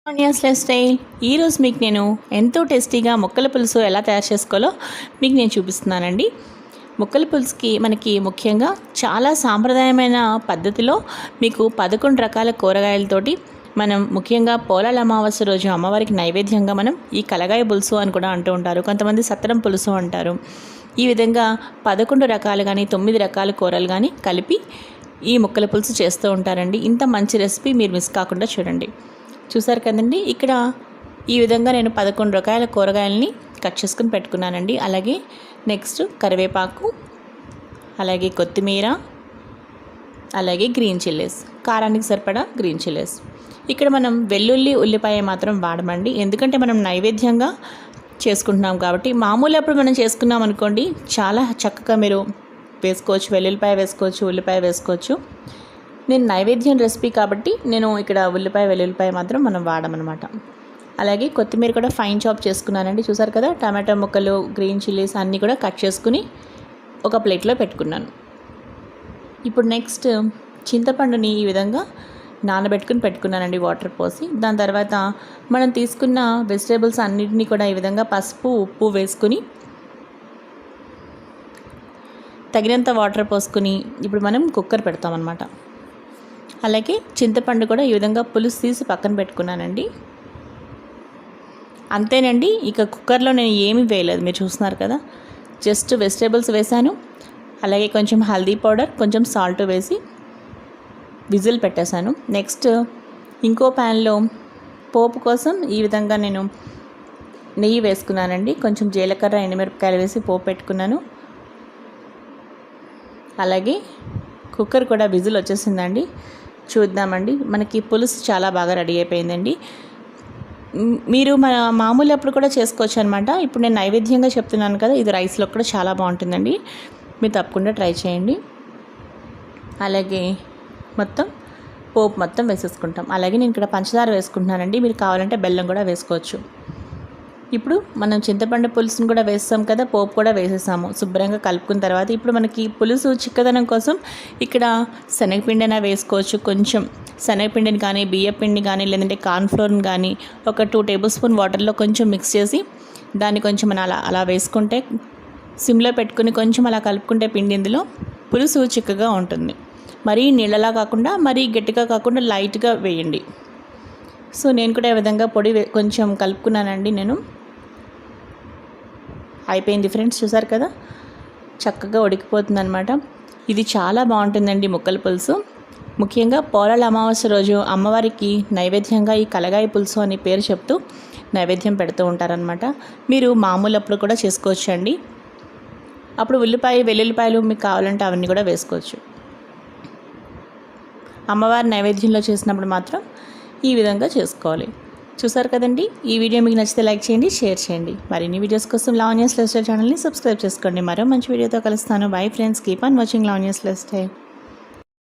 Onions life style. ఈరోజు మీకు నేను ఎంతో టేస్టీగా ముక్కల పులుసు ఎలా తయారు చేసుకోవాలో మీకు నేను చూపిస్తున్నానండి. ముక్కల పులుసుకి మనకి ముఖ్యంగా చాలా సాంప్రదాయమైన పద్ధతిలో మీకు 11 రకాల కూరగాయలతోటి మనం ముఖ్యంగా పోలాల అమావాస్య రోజు అమ్మవారికి నైవేద్యంగా మనం ఈ కలగాయ పులుసు అని కూడా అంటూ ఉంటారు. కొంతమంది సత్తరం పులుసు అంటారు. ఈ విధంగా 11 రకాలు కానీ 9 రకాల కూరలు కానీ కలిపి ఈ ముక్కల పులుసు చేస్తూ ఉంటారండి. ఇంత మంచి రెసిపీ మీరు మిస్ కాకుండా చూడండి. చూసారు కదండి, ఇక్కడ ఈ విధంగా నేను 11 రకాల కూరగాయలని కట్ చేసుకుని పెట్టుకున్నానండి. అలాగే నెక్స్ట్ కరివేపాకు, అలాగే కొత్తిమీర, అలాగే గ్రీన్ చిల్లీస్, కారానికి సరిపడా గ్రీన్ చిల్లీస్. ఇక్కడ మనం వెల్లుల్లి ఉల్లిపాయ మాత్రం వాడమండి, ఎందుకంటే మనం నైవేద్యంగా చేసుకుంటున్నాం కాబట్టి. మామూలు అప్పుడు మనం చేసుకున్నాం అనుకోండి, చాలా చక్కగా మీరు వేసుకోవచ్చు, వెల్లుల్లిపాయ వేసుకోవచ్చు, ఉల్లిపాయ వేసుకోవచ్చు. నేను నైవేద్యం రెసిపీ కాబట్టి నేను ఇక్కడ ఉల్లిపాయ వెల్లుల్లిపాయ మాత్రం మనం వాడమన్నమాట. అలాగే కొత్తిమీర కూడా ఫైన్ చాప్ చేసుకున్నానండి. చూసారు కదా, టమాటో ముక్కలు, గ్రీన్ చిల్లీస్ అన్నీ కూడా కట్ చేసుకుని ఒక ప్లేట్లో పెట్టుకున్నాను. ఇప్పుడు నెక్స్ట్ చింతపండుని ఈ విధంగా నానబెట్టుకుని పెట్టుకున్నానండి వాటర్ పోసి. దాని తర్వాత మనం తీసుకున్న వెజిటేబుల్స్ అన్నిటినీ కూడా ఈ విధంగా పసుపు ఉప్పు వేసుకుని తగినంత వాటర్ పోసుకుని ఇప్పుడు మనం కుక్కర్ పెడతామన్నమాట. అలాగే చింతపండు కూడా ఈ విధంగా పులుసు తీసి పక్కన పెట్టుకున్నానండి. అంతేనండి, ఇక కుక్కర్లో నేను ఏమీ వేయలేదు, మీరు చూస్తున్నారు కదా. జస్ట్ వెజిటేబుల్స్ వేసాను, అలాగే కొంచెం హల్దీ పౌడర్, కొంచెం సాల్ట్ వేసి విజిల్ పెట్టేశాను. నెక్స్ట్ ఇంకో ప్యాన్లో పోపు కోసం ఈ విధంగా నేను నెయ్యి వేసుకున్నానండి. కొంచెం జీలకర్ర, ఎండుమిరపకాయలు వేసి పోపు పెట్టుకున్నాను. అలాగే కుక్కర్ కూడా విజిల్ వచ్చేసిందండి. చూద్దామండి, మనకి పులుసు చాలా బాగా రెడీ అయిపోయిందండి. మీరు మామూలు అప్పుడు కూడా చేసుకోవచ్చు అనమాట. ఇప్పుడు నేను నైవేద్యంగా చెప్తున్నాను కదా, ఇది రైస్లో కూడా చాలా బాగుంటుందండి. మీరు తప్పకుండా ట్రై చేయండి. అలాగే పోపు మొత్తం వేసేసుకుంటాం. అలాగే నేను ఇక్కడ పంచదార వేసుకుంటున్నానండి, మీరు కావాలంటే బెల్లం కూడా వేసుకోవచ్చు. ఇప్పుడు మనం చింతపండు పులుసుని కూడా వేస్తాం కదా, పోపు కూడా వేసేసాము. శుభ్రంగా కలుపుకున్న తర్వాత ఇప్పుడు మనకి పులుసు చిక్కదనం కోసం ఇక్కడ శనగపిండి అయినా వేసుకోవచ్చు. కొంచెం శనగపిండిని కానీ, బియ్యపిండి కానీ, లేదంటే కార్న్ఫ్లోర్ని కానీ ఒక 2 టేబుల్ స్పూన్ వాటర్లో కొంచెం మిక్స్ చేసి దాన్ని కొంచెం మనం అలా వేసుకుంటే, సిమ్లో పెట్టుకుని కొంచెం అలా కలుపుకుంటే పిండి ఇందులో పులుసు చిక్కగా ఉంటుంది. మరీ నీళ్ళలా కాకుండా, మరీ గట్టిగా కాకుండా లైట్గా వేయండి. సో నేను కూడా ఈ విధంగా పొడి కొంచెం కలుపుకున్నానండి. నేను అయిపోయింది ఫ్రెండ్స్, చూసారు కదా, చక్కగా ఉడికిపోతుంది అనమాట. ఇది చాలా బాగుంటుందండి ముక్కల పులుసు. ముఖ్యంగా పోలాల అమావాస్య రోజు అమ్మవారికి నైవేద్యంగా ఈ కలగాయ పులుసు అని పేరు చెప్తూ నైవేద్యం పెడుతూ ఉంటారనమాట. మీరు మామూలు అప్పుడు కూడా చేసుకోవచ్చు అండి. అప్పుడు ఉల్లిపాయ వెల్లుల్లిపాయలు మీకు కావాలంటే అవన్నీ కూడా వేసుకోవచ్చు. అమ్మవారి నైవేద్యంలో చేసినప్పుడు మాత్రం ఈ విధంగా చేసుకోవాలి. చూసారు కదండి, ఈ వీడియో మీకు నచ్చితే లైక్ చేయండి, షేర్ చేయండి. మరిన్ని వీడియోస్ కోసం లావణ్యాస్ లైఫ్ స్టైల్ ఛానల్ని సబ్స్క్రైబ్ చేసుకోండి. మరో మంచి వీడియోతో కలుస్తాను. Bye friends, keep on watching Lavanya's life style.